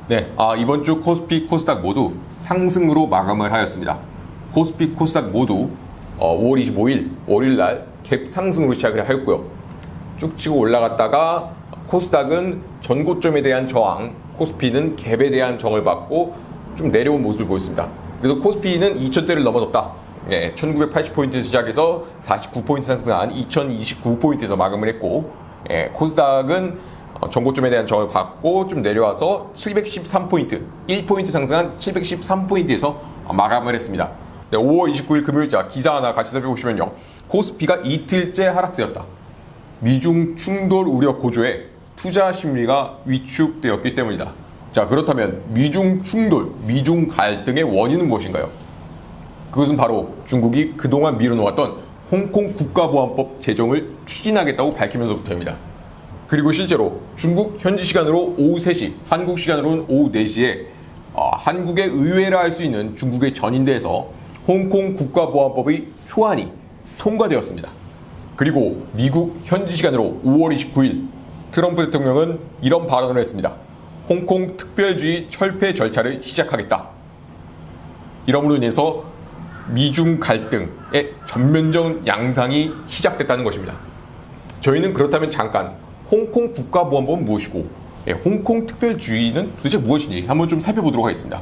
네, 이번 주 코스피, 코스닥 모두 상승으로 마감을 하였습니다. 코스피, 코스닥 모두 5월 25일 월요일 날 갭 상승으로 시작을 하였고요. 쭉 치고 올라갔다가 코스닥은 전고점에 대한 저항, 코스피는 갭에 대한 정을 받고 좀 내려온 모습을 보였습니다. 그래서 코스피는 2000대를 넘어섰다. 1980포인트에서 시작해서 49포인트 상승한 2029포인트에서 마감을 했고, 코스닥은 전고점에 대한 저항을 받고 좀 내려와서 713포인트, 1포인트 상승한 713포인트에서 마감을 했습니다. 5월 29일 금요일자 기사 하나 같이 살펴보시면요. 코스피가 이틀째 하락세였다. 미중 충돌 우려 고조에 투자 심리가 위축되었기 때문이다. 자, 그렇다면 미중 충돌, 미중 갈등의 원인은 무엇인가요? 그것은 바로 중국이 그동안 미뤄놓았던 홍콩 국가보안법 제정을 추진하겠다고 밝히면서부터입니다. 그리고 실제로 중국 현지 시간으로 오후 3시, 한국 시간으로는 오후 4시에 한국의 의회라 할 수 있는 중국의 전인대에서 홍콩 국가보안법의 초안이 통과되었습니다. 그리고 미국 현지 시간으로 5월 29일 트럼프 대통령은 이런 발언을 했습니다. 홍콩 특별주의 철폐 절차를 시작하겠다. 이러므로 인해서 미중 갈등의 전면적 양상이 시작됐다는 것입니다. 저희는 그렇다면 잠깐 홍콩 국가보안법은 무엇이고 홍콩 특별주의는 도대체 무엇인지 한번 좀 살펴보도록 하겠습니다.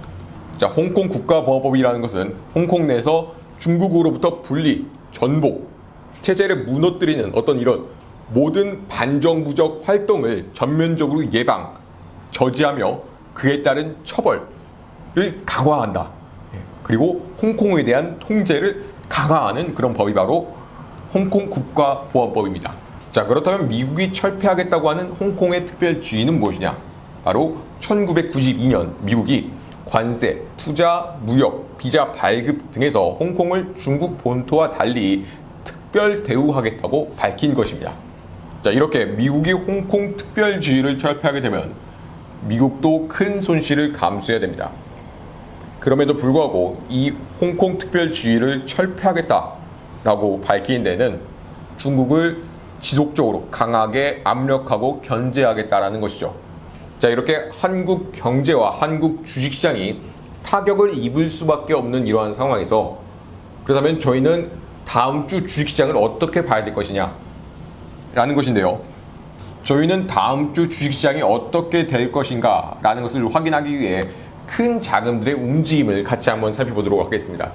자, 홍콩 국가보안법이라는 것은 홍콩 내에서 중국으로부터 분리, 전복, 체제를 무너뜨리는 어떤 이런 모든 반정부적 활동을 전면적으로 예방, 저지하며 그에 따른 처벌을 강화한다. 그리고 홍콩에 대한 통제를 강화하는 그런 법이 바로 홍콩 국가보안법입니다. 자, 그렇다면 미국이 철폐하겠다고 하는 홍콩의 특별주의는 무엇이냐? 바로 1992년 미국이 관세, 투자, 무역, 비자 발급 등에서 홍콩을 중국 본토와 달리 특별 대우하겠다고 밝힌 것입니다. 자, 이렇게 미국이 홍콩 특별주의를 철폐하게 되면 미국도 큰 손실을 감수해야 됩니다. 그럼에도 불구하고 이 홍콩 특별주의를 철폐하겠다라고 밝힌 데는 중국을 지속적으로 강하게 압력하고 견제하겠다라는 것이죠. 자, 이렇게 한국 경제와 한국 주식시장이 타격을 입을 수밖에 없는 이러한 상황에서 그렇다면 저희는 다음 주 주식시장을 어떻게 봐야 될 것이냐 라는 것인데요. 저희는 다음 주 주식시장이 어떻게 될 것인가 라는 것을 확인하기 위해 큰 자금들의 움직임을 같이 한번 살펴보도록 하겠습니다.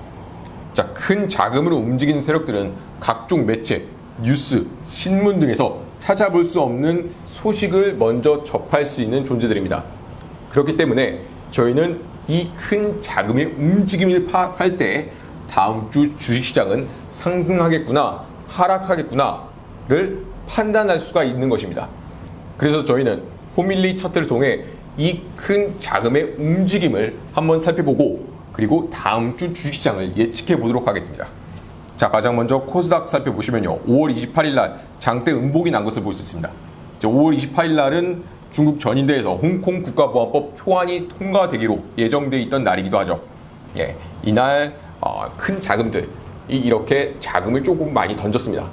자, 큰 자금으로 움직이는 세력들은 각종 매체, 뉴스, 신문 등에서 찾아볼 수 없는 소식을 먼저 접할 수 있는 존재들입니다. 그렇기 때문에 저희는 이 큰 자금의 움직임을 파악할 때 다음 주 주식시장은 상승하겠구나, 하락하겠구나를 판단할 수가 있는 것입니다. 그래서 저희는 호밀리 차트를 통해 이 큰 자금의 움직임을 한번 살펴보고 그리고 다음 주 주식시장을 예측해 보도록 하겠습니다. 자, 가장 먼저 코스닥 살펴보시면요. 5월 28일 날 장대 음봉이 난 것을 볼 수 있습니다. 5월 28일 날은 중국 전인대에서 홍콩 국가보안법 초안이 통과되기로 예정돼 있던 날이기도 하죠. 이날 큰 자금들이 이렇게 자금을 조금 많이 던졌습니다.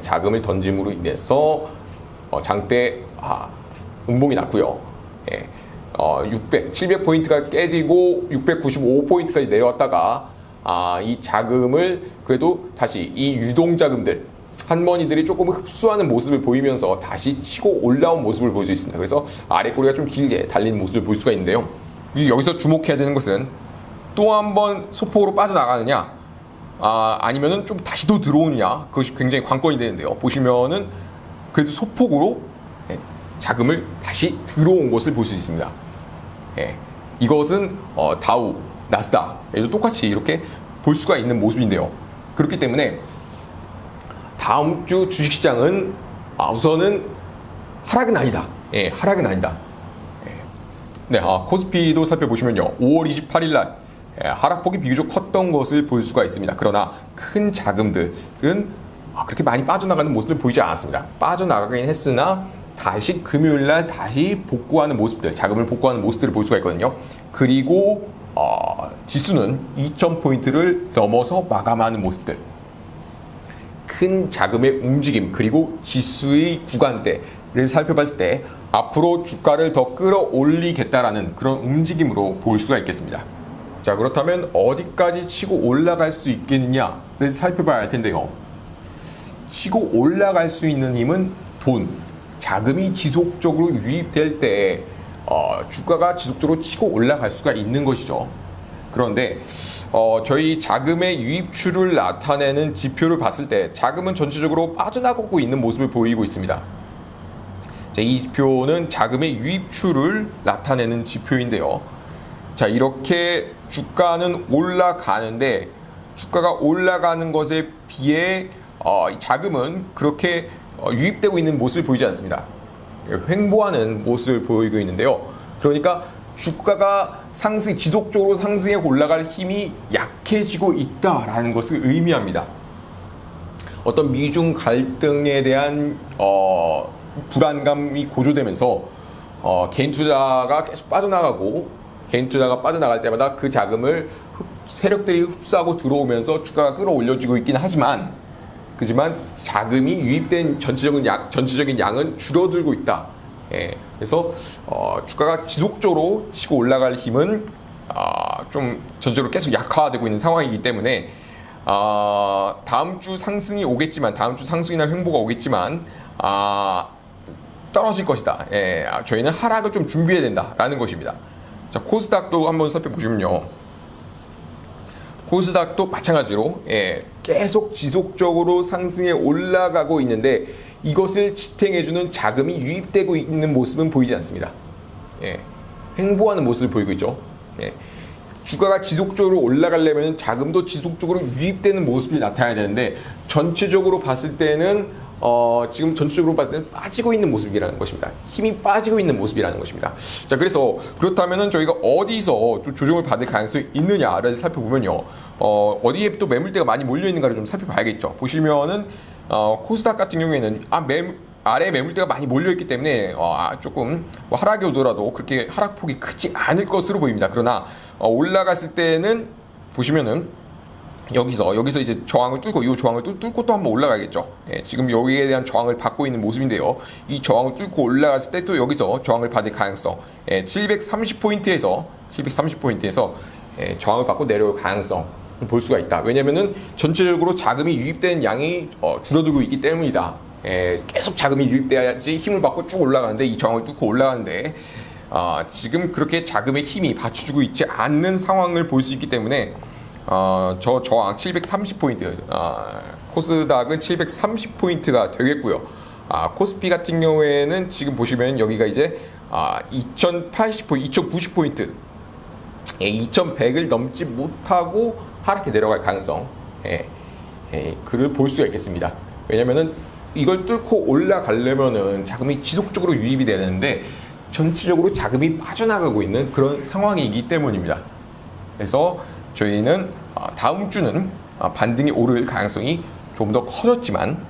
자금을 던짐으로 인해서 장대 음봉이 났고요. 700포인트가 깨지고 695포인트까지 내려왔다가 이 자금을 그래도 다시 이 유동자금들 한머니들이 조금 흡수하는 모습을 보이면서 다시 치고 올라온 모습을 볼 수 있습니다. 그래서 아래 꼬리가 좀 길게 달린 모습을 볼 수가 있는데요. 여기서 주목해야 되는 것은 또 한 번 소폭으로 빠져나가느냐 아니면은 좀 다시 또 들어오느냐, 그것이 굉장히 관건이 되는데요. 보시면은 그래도 소폭으로 자금을 다시 들어온 것을 볼 수 있습니다. 이것은 다우, 나스닥에도 똑같이 이렇게 볼 수가 있는 모습인데요. 그렇기 때문에 다음 주 주식시장은 우선은 하락은 아니다. 하락은 아니다. 네, 코스피도 살펴보시면요. 5월 28일 날 하락폭이 비교적 컸던 것을 볼 수가 있습니다. 그러나 큰 자금들은 그렇게 많이 빠져나가는 모습을 보이지 않았습니다. 빠져나가긴 했으나 다시 금요일 날 다시 복구하는 모습들, 자금을 복구하는 모습들을 볼 수가 있거든요. 그리고 지수는 2000포인트를 넘어서 마감하는 모습들. 큰 자금의 움직임 그리고 지수의 구간대 살펴봤을 때 앞으로 주가를 더 끌어올리겠다라는 그런 움직임으로 볼 수가 있겠습니다. 자, 그렇다면 어디까지 치고 올라갈 수 있겠느냐를 살펴봐야 할 텐데요. 치고 올라갈 수 있는 힘은 돈, 자금이 지속적으로 유입될 때 주가가 지속적으로 치고 올라갈 수가 있는 것이죠. 그런데 저희 자금의 유입출을 나타내는 지표를 봤을 때 자금은 전체적으로 빠져나가고 있는 모습을 보이고 있습니다. 자, 이 지표는 자금의 유입출을 나타내는 지표인데요. 자, 이렇게 주가는 올라가는데 주가가 올라가는 것에 비해 자금은 그렇게 유입되고 있는 모습을 보이지 않습니다. 횡보하는 모습을 보이고 있는데요. 그러니까 주가가 지속적으로 상승해 올라갈 힘이 약해지고 있다라는 것을 의미합니다. 어떤 미중 갈등에 대한 불안감이 고조되면서 개인 투자가 계속 빠져나가고 개인 투자가 빠져나갈 때마다 그 자금을 세력들이 흡수하고 들어오면서 주가가 끌어올려지고 있긴 하지만 자금이 유입된 전체적인 양은 줄어들고 있다. 그래서 주가가 지속적으로 치고 올라갈 힘은 좀 전체적으로 계속 약화되고 있는 상황이기 때문에 다음 주 상승이 오겠지만 다음 주 상승이나 횡보가 오겠지만 떨어질 것이다. 저희는 하락을 좀 준비해야 된다라는 것입니다. 자, 코스닥도 한번 살펴보시면요. 코스닥도 마찬가지로 계속 지속적으로 상승해 올라가고 있는데 이것을 지탱해주는 자금이 유입되고 있는 모습은 보이지 않습니다. 횡보하는 모습을 보이고 있죠. 주가가 지속적으로 올라가려면 자금도 지속적으로 유입되는 모습이 나타나야 되는데 전체적으로 봤을 때는 지금 전체적으로 봤을 때는 빠지고 있는 모습이라는 것입니다. 힘이 빠지고 있는 모습이라는 것입니다. 자, 그렇다면은 저희가 어디서 좀 조정을 받을 가능성이 있느냐를 살펴보면요. 어디에 또 매물대가 많이 몰려 있는가를 좀 살펴봐야겠죠. 보시면은 코스닥 같은 경우에는 아래 매물대가 많이 몰려 있기 때문에 조금 하락이 오더라도 그렇게 하락폭이 크지 않을 것으로 보입니다. 그러나 올라갔을 때는 보시면은 여기서 이제 저항을 뚫고 이 저항을 뚫고 또 한번 올라가겠죠. 지금 여기에 대한 저항을 받고 있는 모습인데요. 이 저항을 뚫고 올라갔을 때 또 여기서 저항을 받을 가능성 730포인트에서 저항을 받고 내려올 가능성 볼 수가 있다. 왜냐면은 전체적으로 자금이 유입된 양이 줄어들고 있기 때문이다. 계속 자금이 유입돼야지 힘을 받고 쭉 올라가는데 이 저항을 뚫고 올라가는데 지금 그렇게 자금의 힘이 받쳐주고 있지 않는 상황을 볼 수 있기 때문에 저 저항 730포인트, 코스닥은 730포인트가 되겠고요. 코스피 같은 경우에는 지금 보시면 여기가 이제 2090포인트, 2100을 넘지 못하고 하락해 내려갈 가능성, 그를 볼 수가 있겠습니다. 왜냐면은 이걸 뚫고 올라가려면은 자금이 지속적으로 유입이 되는데 전체적으로 자금이 빠져나가고 있는 그런 상황이기 때문입니다. 그래서 저희는 다음 주는 반등이 오를 가능성이 좀 더 커졌지만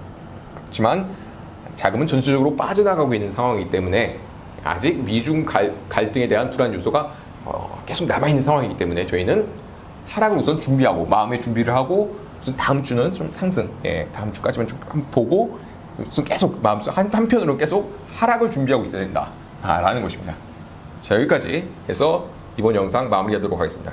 자금은 전체적으로 빠져나가고 있는 상황이기 때문에 아직 미중 갈등에 대한 불안 요소가 계속 남아있는 상황이기 때문에 저희는 하락을 우선 준비하고 마음의 준비를 하고 우선 다음 주는 좀 상승, 다음 주까지만 좀 보고 우선 계속 마음속 한편으로 계속 하락을 준비하고 있어야 된다라는 것입니다. 자, 여기까지 해서 이번 영상 마무리하도록 하겠습니다.